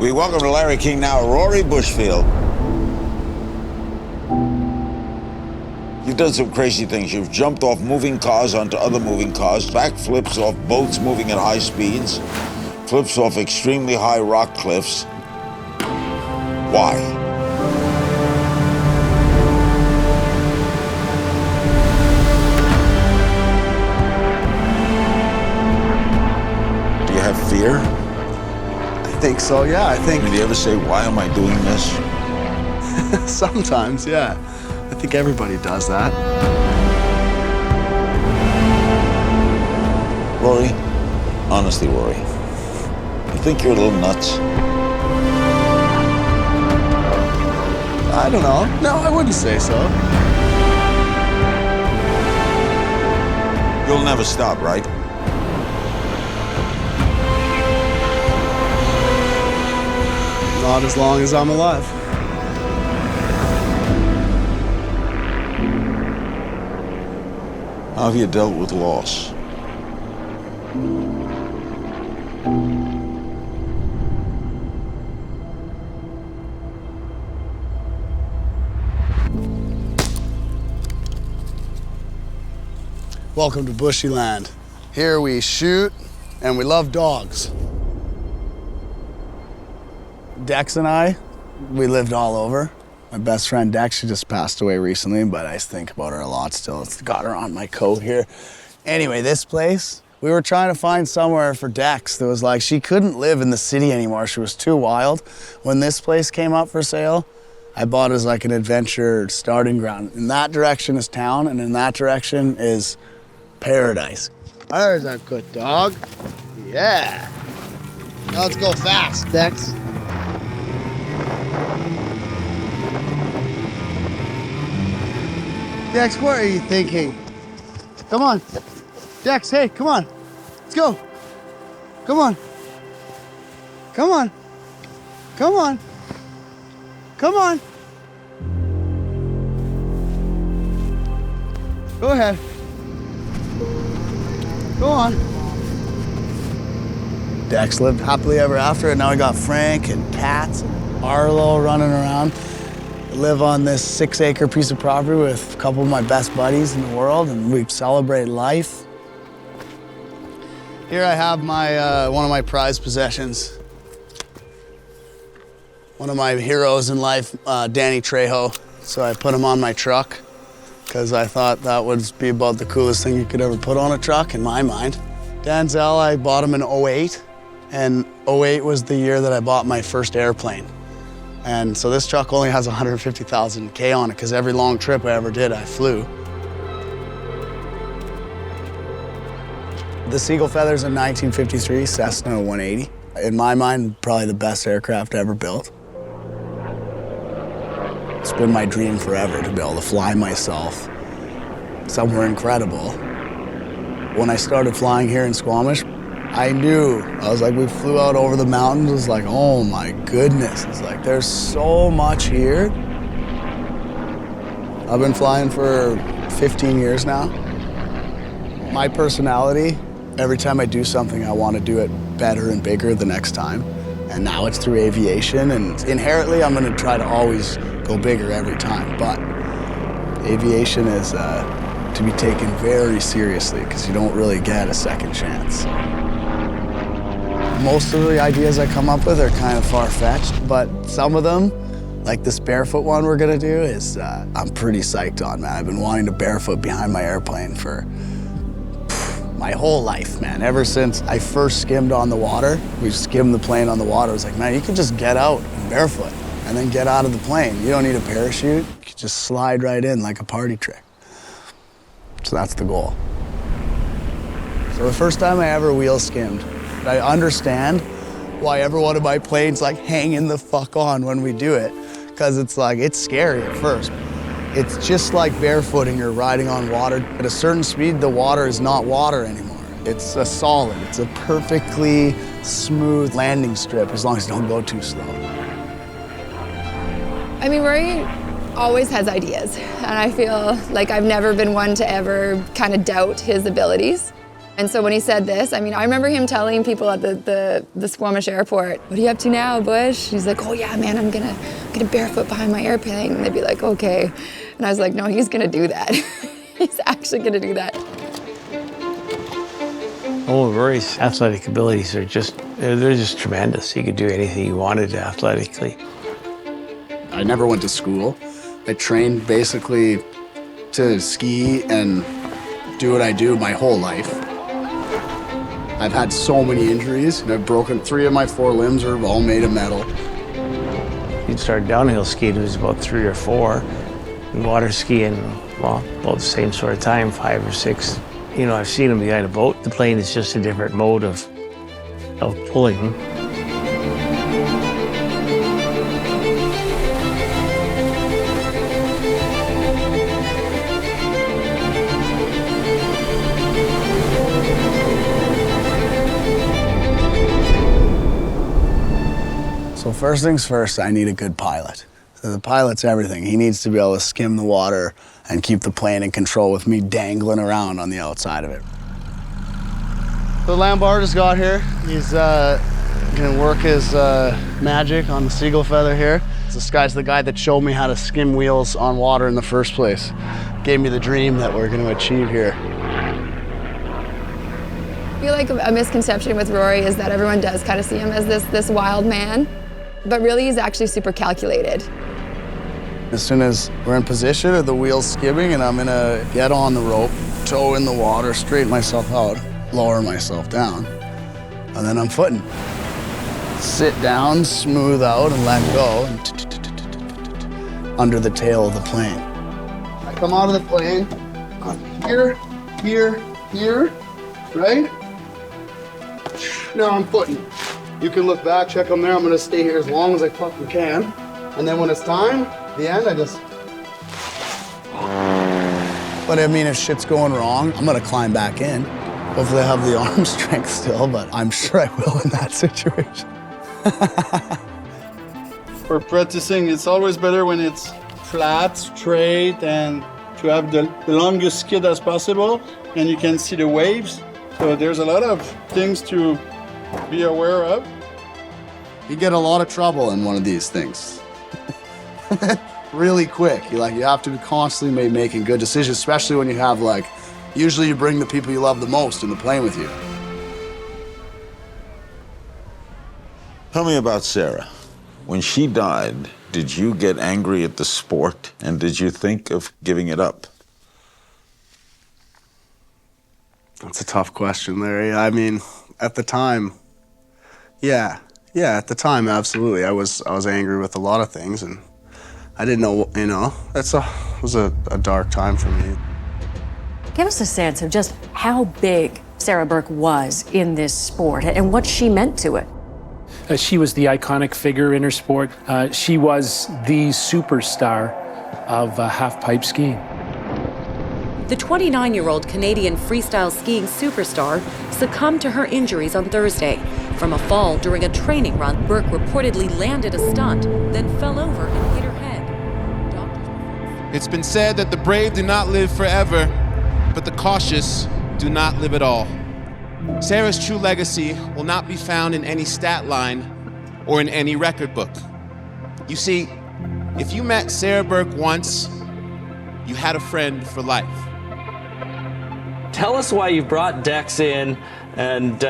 We welcome to Larry King now, Rory Bushfield. You've done some crazy things. You've jumped off moving cars onto other moving cars, backflips off boats moving at high speeds, flips off extremely high rock cliffs. Why? Do you have fear? I think so, yeah. I think. Do you ever say, why am I doing this? Sometimes, yeah. I think everybody does that. Rory, honestly, Rory, you think you're a little nuts? I don't know. No, I wouldn't say so. You'll never stop, right? Not as long as I'm alive. How have you dealt with loss? Welcome to Bushy land. Here we shoot and we love dogs. Dex and I, we lived all over. My best friend Dex, she just passed away recently, but I think about her a lot still. It's got her on my coat here. Anyway, this place, we were trying to find somewhere for Dex that was like, she couldn't live in the city anymore. She was too wild. When this place came up for sale, I bought it as like an adventure starting ground. In that direction is town, and in that direction is paradise. There's a good dog. Yeah. Now let's go fast, Dex. Dex, what are you thinking? Come on. Dex, hey, come on. Let's go. Come on. Come on. Come on. Come on. Go ahead. Go on. Dex lived happily ever after, and now we got Frank and Cats and Arlo running around. I live on this 6-acre piece of property with a couple of my best buddies in the world, and we celebrate life. Here I have my one of my prized possessions. One of my heroes in life, Danny Trejo. So I put him on my truck because I thought that would be about the coolest thing you could ever put on a truck in my mind. Denzel, I bought him in '08, and '08 was the year that I bought my first airplane. And so this truck only has 150,000 K on it because every long trip I ever did, I flew. The Seagull Feather's a 1953 Cessna 180. In my mind, probably the best aircraft ever built. It's been my dream forever to be able to fly myself somewhere incredible. When I started flying here in Squamish, I knew. I was like, we flew out over the mountains. It was like, oh my goodness. It's like, there's so much here. I've been flying for 15 years now. My personality, every time I do something, I want to do it better and bigger the next time. And now it's through aviation, and inherently I'm going to try to always go bigger every time. But aviation is to be taken very seriously because you don't really get a second chance. Most of the ideas I come up with are kind of far-fetched, but some of them, like this barefoot one we're gonna do, is I'm pretty psyched on, man. I've been wanting to barefoot behind my airplane for my whole life, man. Ever since I first skimmed on the water, we skimmed the plane on the water. I was like, man, you can just get out and barefoot and then get out of the plane. You don't need a parachute. You can just slide right in like a party trick. So that's the goal. So the first time I ever wheel skimmed, I understand why every one of my planes like hanging the fuck on when we do it, because it's like, it's scary at first. It's just like barefooting or riding on water. At a certain speed, the water is not water anymore. It's a solid. It's a perfectly smooth landing strip as long as you don't go too slow. I mean, Rory always has ideas, and I feel like I've never been one to ever kind of doubt his abilities. And so when he said this, I mean, I remember him telling people at the Squamish airport, "What are you up to now, Bush?" He's like, "Oh yeah, man, I'm gonna barefoot behind my airplane." And they'd be like, "Okay." And I was like, "No, he's gonna do that." He's actually gonna do that. Oh, Rory's athletic abilities are they're just tremendous. He could do anything he wanted athletically. I never went to school. I trained basically to ski and do what I do my whole life. I've had so many injuries, and I've broken 3 of my 4 limbs are all made of metal. He'd start downhill skiing when he was about 3 or 4, and water skiing, well, about the same sort of time, 5 or 6. You know, I've seen him behind a boat. The plane is just a different mode of pulling. So first things first, I need a good pilot. So the pilot's everything. He needs to be able to skim the water and keep the plane in control with me dangling around on the outside of it. The Lambard just got here. He's gonna work his magic on the seagull feather here. This guy's the guy that showed me how to skim wheels on water in the first place. Gave me the dream that we're gonna achieve here. I feel like a misconception with Rory is that everyone does kind of see him as this wild man, but really he's actually super calculated. As soon as we're in position and the wheel's skimming and I'm gonna get on the rope, toe in the water, straighten myself out, lower myself down, and then I'm footing. Sit down, smooth out, and let go, and under the tail of the plane. I come out of the plane, here, here, here, right? Now I'm footing. You can look back, check them there. I'm gonna stay here as long as I fucking can. And then when it's time, the end, I just... But I mean, if shit's going wrong, I'm gonna climb back in. Hopefully I have the arm strength still, but I'm sure I will in that situation. For practicing, it's always better when it's flat, straight, and to have the longest skid as possible, and you can see the waves. So there's a lot of things to be aware of. You get a lot of trouble in one of these things. Really quick. You have to be constantly making good decisions, especially when you have usually you bring the people you love the most in the plane with you. Tell me about Sarah. When she died, did you get angry at the sport, and did you think of giving it up? That's a tough question, Larry. I mean, at the time, yeah, at the time, absolutely. I was angry with a lot of things, and I didn't know, it was a dark time for me. Give us a sense of just how big Sarah Burke was in this sport and what she meant to it. She was the iconic figure in her sport. She was the superstar of half-pipe skiing. The 29-year-old Canadian freestyle skiing superstar succumbed to her injuries on Thursday. From a fall during a training run, Burke reportedly landed a stunt, then fell over and hit her head. It's been said that the brave do not live forever, but the cautious do not live at all. Sarah's true legacy will not be found in any stat line or in any record book. You see, if you met Sarah Burke once, you had a friend for life. Tell us why you brought Dex in and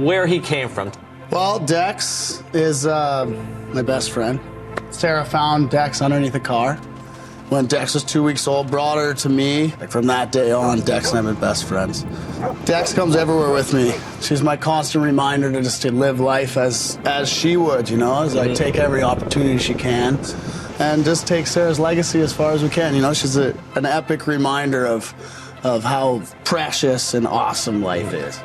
where he came from. Well, Dex is my best friend. Sarah found Dex underneath a car. When Dex was 2 weeks old, brought her to me. From that day on, Dex and I have been best friends. Dex comes everywhere with me. She's my constant reminder to live life as she would, as I take every opportunity she can and just take Sarah's legacy as far as we can. She's an epic reminder of how precious and awesome life is.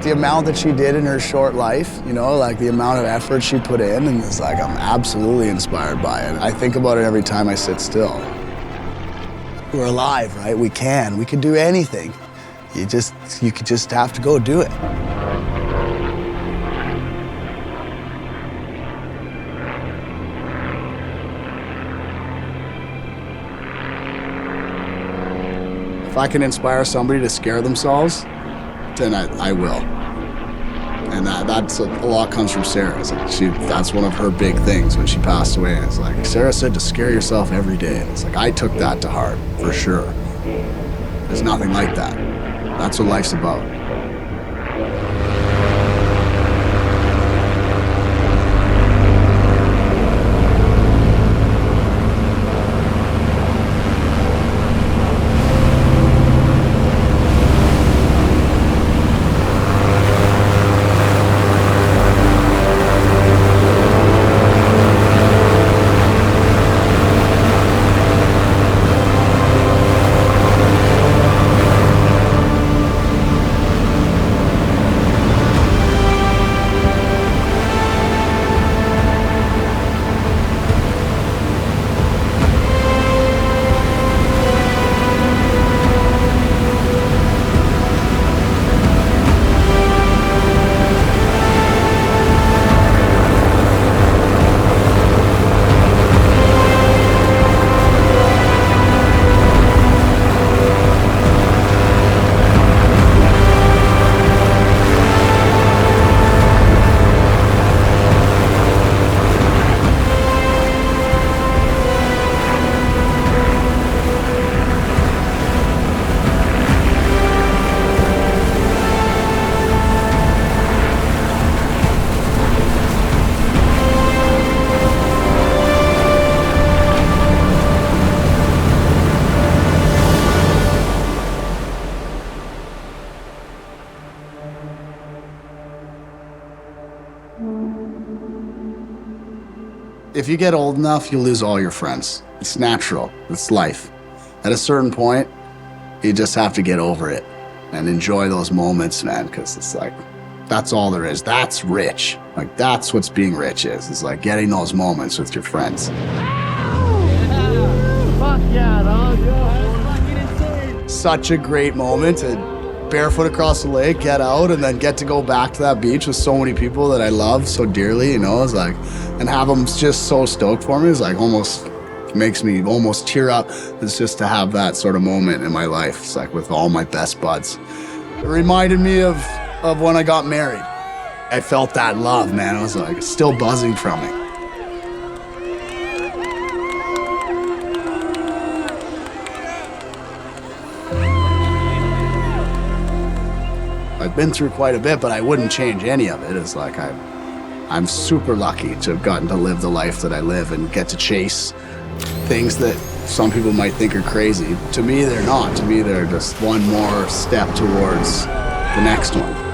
The amount that she did in her short life, the amount of effort she put in, and it's I'm absolutely inspired by it. I think about it every time I sit still. We're alive, right? We can do anything. You could just have to go do it. If I can inspire somebody to scare themselves, then I will. And that's a lot comes from Sarah. It's like that's one of her big things when she passed away. It's like, Sarah said to scare yourself every day. And it's like, I took that to heart, for sure. There's nothing like that. That's what life's about. If you get old enough, you'll lose all your friends. It's natural. It's life. At a certain point, you just have to get over it and enjoy those moments, man, because it's like, that's all there is. That's rich. Like, that's what's being rich is. It's like getting those moments with your friends. Fuck yeah, dog. Fucking insane. Such a great moment to barefoot across the lake, get out, and then get to go back to that beach with so many people that I love so dearly, you know, it's like, and have them just so stoked for me. It's like almost makes me almost tear up. It's just to have that sort of moment in my life. It's like with all my best buds. It reminded me of when I got married. I felt that love, man. I was like still buzzing from it. I've been through quite a bit, but I wouldn't change any of it. It's like I'm super lucky to have gotten to live the life that I live and get to chase things that some people might think are crazy. To me, they're not. To me, they're just one more step towards the next one.